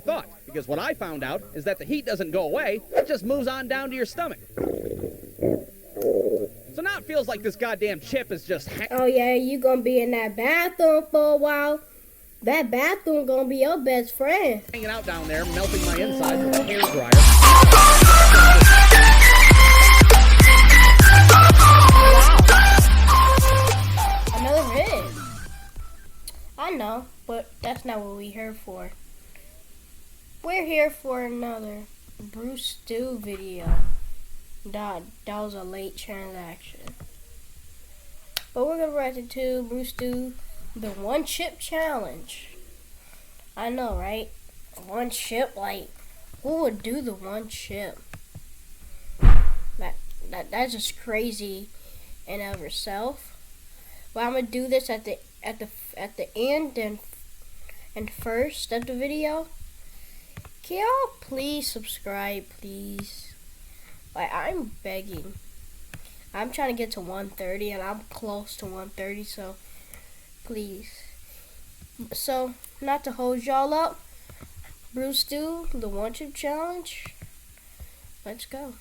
thought, because what I found out is that the heat doesn't go away, it just moves on down to your stomach. So now it feels like this goddamn chip is just oh yeah, you gonna be in that bathroom for a while. That bathroom gonna be your best friend. hanging out down there, melting my insides with a hairdryer. Another hit. I know, but that's not what we're here for. We're here for another Brewstew video. That was a late transaction. But we're gonna react to Brewstew, the one chip challenge. I know, right? One chip, like, who would do the one chip? That's just crazy in of itself. But I'm gonna do this at the end and first of the video. Can y'all please subscribe, please? Like, I'm begging. I'm trying to get to 130 and I'm close to 130, so please. So, not to hold y'all up, Brewstew, the one chip challenge. Let's go.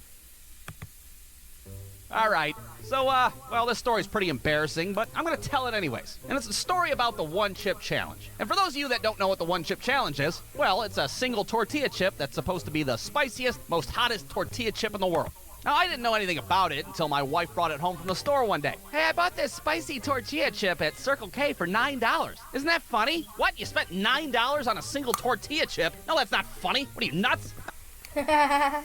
Alright, so, well, this story's pretty embarrassing, but I'm gonna tell it anyways. And it's a story about the one chip challenge. And for those of you that don't know what the one chip challenge is, well, it's a single tortilla chip that's supposed to be the spiciest, most hottest tortilla chip in the world. Now, I didn't know anything about it until my wife brought it home from the store one day. Hey, I bought this spicy tortilla chip at Circle K for $9. Isn't that funny? What? You spent $9 on a single tortilla chip? No, that's not funny. What are you, nuts? How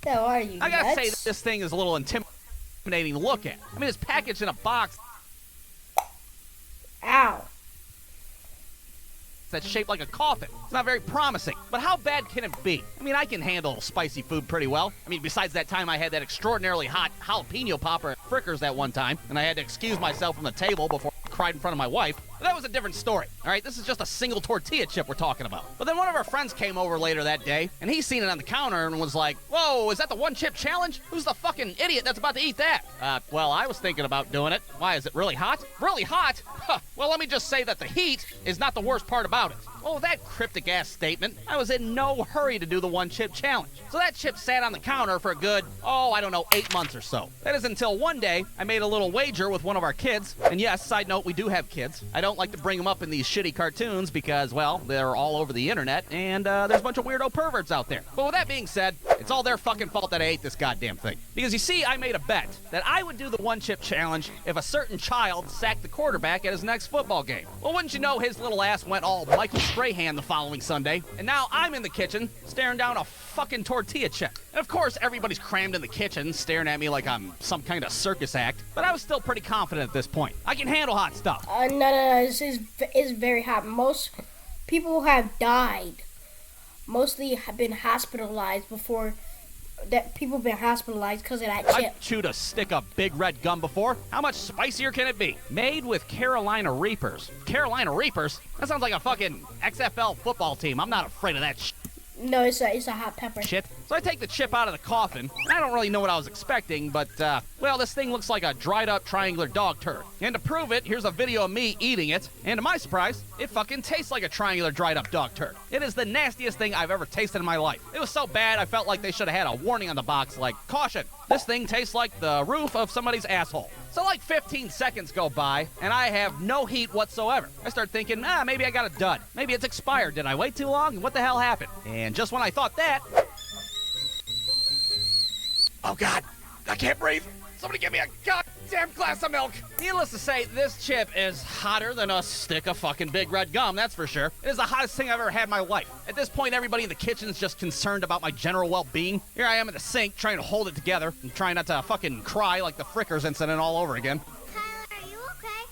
are you, I gotta nuts? say that this thing is a little intimidating to look at. I mean, it's packaged in a box Ow. that's shaped like a coffin. It's not very promising. But how bad can it be? I mean, I can handle spicy food pretty well. I mean, besides that time I had that extraordinarily hot jalapeno popper at Frickers that one time, and I had to excuse myself from the table before I cried in front of my wife. But that was a different story. All right, this is just a single tortilla chip we're talking about. But then one of our friends came over later that day, and he seen it on the counter and was like, whoa, is that the one chip challenge? Who's the fucking idiot that's about to eat that? Well, I was thinking about doing it. Why, is it really hot? Really hot? Huh. Well, let me just say that the heat is not the worst part about it. Well, with that cryptic-ass statement, I was in no hurry to do the one-chip challenge. So that chip sat on the counter for a good, 8 months or so. That is until one day, I made a little wager with one of our kids. And yes, side note, we do have kids. I don't like to bring them up in these shitty cartoons because, well, they're all over the internet, and there's a bunch of weirdo perverts out there. But with that being said, it's all their fucking fault that I ate this goddamn thing. Because you see, I made a bet that I would do the one-chip challenge if a certain child sacked the quarterback at his next football game. Well, wouldn't you know, his little ass went all Michael Strahan the following Sunday, and now I'm in the kitchen staring down a fucking tortilla chip. And of course, everybody's crammed in the kitchen staring at me like I'm some kind of circus act, but I was still pretty confident at this point. I can handle hot stuff. No, this is very hot. Most people have died. Mostly have been hospitalized before. That people have been hospitalized because of that chip. I've chewed a stick of big red gum before. How much spicier can it be? Made with Carolina Reapers. Carolina Reapers? That sounds like a fucking XFL football team. I'm not afraid of that shit. No, it's a hot pepper. Shit. So I take the chip out of the coffin. I don't really know what I was expecting, but, well, this thing looks like a dried-up triangular dog turd. And to prove it, here's a video of me eating it. And to my surprise, it fucking tastes like a triangular dried-up dog turd. It is the nastiest thing I've ever tasted in my life. It was so bad, I felt like they should have had a warning on the box, like, caution, this thing tastes like the roof of somebody's asshole. So like 15 seconds go by, and I have no heat whatsoever. I start thinking, maybe I got a dud. Maybe it's expired. Did I wait too long? What the hell happened? And just when I thought that... Oh, God. I can't breathe. Somebody give me a goddamn glass of milk. Needless to say, this chip is hotter than a stick of fucking big red gum, that's for sure. It is the hottest thing I've ever had in my life. At this point, everybody in the kitchen is just concerned about my general well-being. Here I am in the sink trying to hold it together and trying not to fucking cry like the Frickers incident all over again. Tyler, are you okay?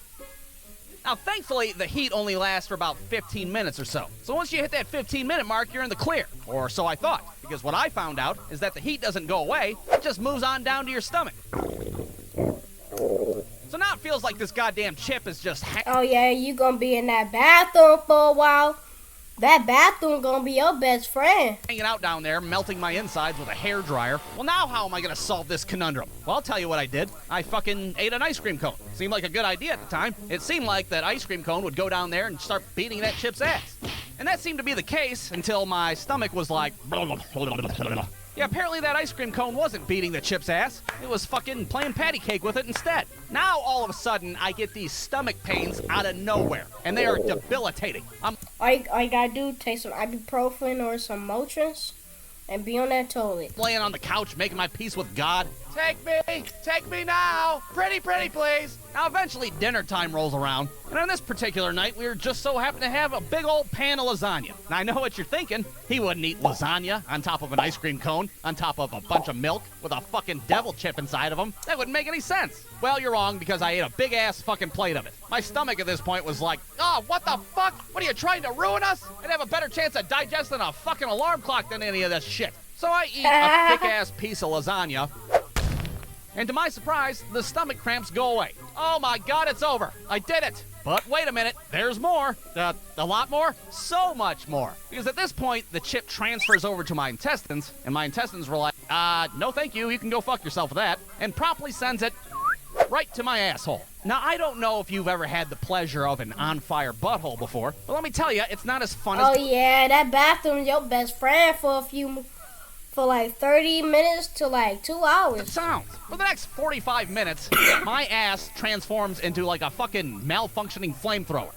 Now, thankfully, the heat only lasts for about 15 minutes or so. So once you hit that 15-minute mark, you're in the clear. Or so I thought. Because what I found out is that the heat doesn't go away, it just moves on down to your stomach. So now it feels like this goddamn chip is just oh yeah, you gonna be in that bathroom for a while. That bathroom gonna be your best friend. hanging out down there, melting my insides with a hairdryer. Well, now how am I gonna solve this conundrum? Well, I'll tell you what I did. I fucking ate an ice cream cone. Seemed like a good idea at the time. It seemed like that ice cream cone would go down there and start beating that chip's ass. And that seemed to be the case until my stomach was like... Yeah, apparently that ice cream cone wasn't beating the chip's ass. It was fucking playing patty cake with it instead. Now, all of a sudden, I get these stomach pains out of nowhere, and they are debilitating. All you gotta do, take some ibuprofen or some Motrins, and be on that toilet. Laying on the couch, making my peace with God. Take me now. Pretty, please. Now, eventually, dinner time rolls around, and on this particular night, we were just so happened to have a big old pan of lasagna. Now, I know what you're thinking. He wouldn't eat lasagna on top of an ice cream cone, on top of a bunch of milk with a fucking devil chip inside of him. That wouldn't make any sense. Well, you're wrong, because I ate a big-ass fucking plate of it. My stomach at this point was like, oh, what the fuck? What are you trying to ruin us? I'd have a better chance of digesting a fucking alarm clock than any of this shit. So I eat a thick-ass piece of lasagna, and to my surprise, the stomach cramps go away. Oh my God, it's over. I did it. But wait a minute, there's more. A lot more? So much more. Because at this point, the chip transfers over to my intestines, and my intestines were like, no thank you, you can go fuck yourself with that, and promptly sends it right to my asshole. Now, I don't know if you've ever had the pleasure of an on-fire butthole before, but let me tell you, it's not as fun as... Oh yeah, that bathroom's your best friend for like 30 minutes to like 2 hours. It sounds. For the next 45 minutes, my ass transforms into like a fucking malfunctioning flamethrower.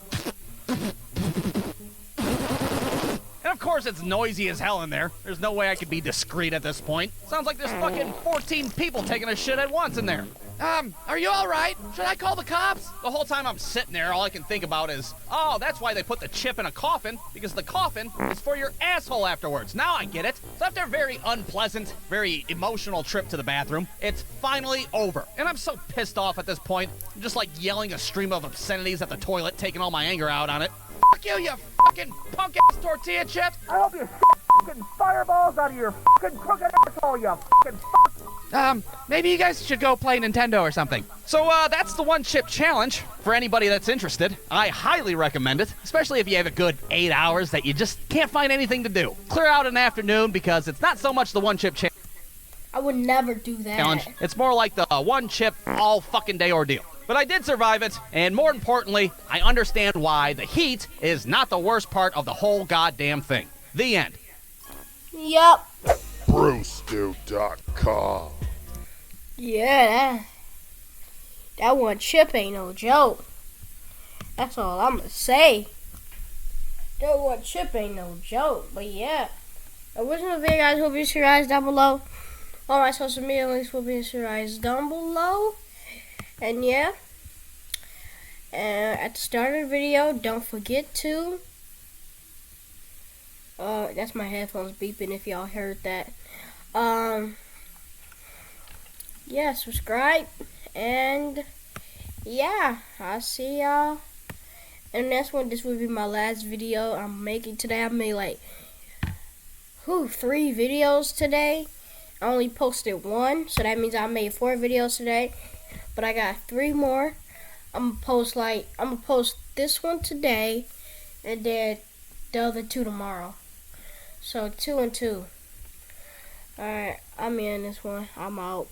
And of course it's noisy as hell in there. There's no way I could be discreet at this point. Sounds like there's fucking 14 people taking a shit at once in there. Are you alright? Should I call the cops? The whole time I'm sitting there, all I can think about is, oh, that's why they put the chip in a coffin, because the coffin is for your asshole afterwards. Now I get it. So after a very unpleasant, very emotional trip to the bathroom, it's finally over. And I'm so pissed off at this point, I'm just like yelling a stream of obscenities at the toilet, taking all my anger out on it. Fuck you, you fucking punk-ass tortilla chips! I hope you fucking fireballs out of your fucking crooked asshole, you fucking fuck! Maybe you guys should go play Nintendo or something. So, that's the one chip challenge. For anybody that's interested, I highly recommend it, especially if you have a good 8 hours that you just can't find anything to do. Clear out an afternoon because it's not so much the one chip challenge. I would never do that. It's more like the one chip all fucking day ordeal. But I did survive it, and more importantly, I understand why the heat is not the worst part of the whole goddamn thing. The end. Yup. Brewstew.com. Yeah, that one chip ain't no joke. That's all I'm gonna say. That one chip ain't no joke. But yeah, original video, guys, will be your eyes down below. All my social media links will be in your eyes down below. And yeah, at the start of the video, don't forget to. That's my headphones beeping. If y'all heard that. Yeah, subscribe, and yeah, I'll see y'all in the next one. This will be my last video I'm making today. I made like 3 videos today. I only posted 1, so that means I made 4 videos today, but I got 3 more. I'm gonna post this one today, and then the other 2 tomorrow. So 2 and 2. Alright, I'm in this one. I'm out.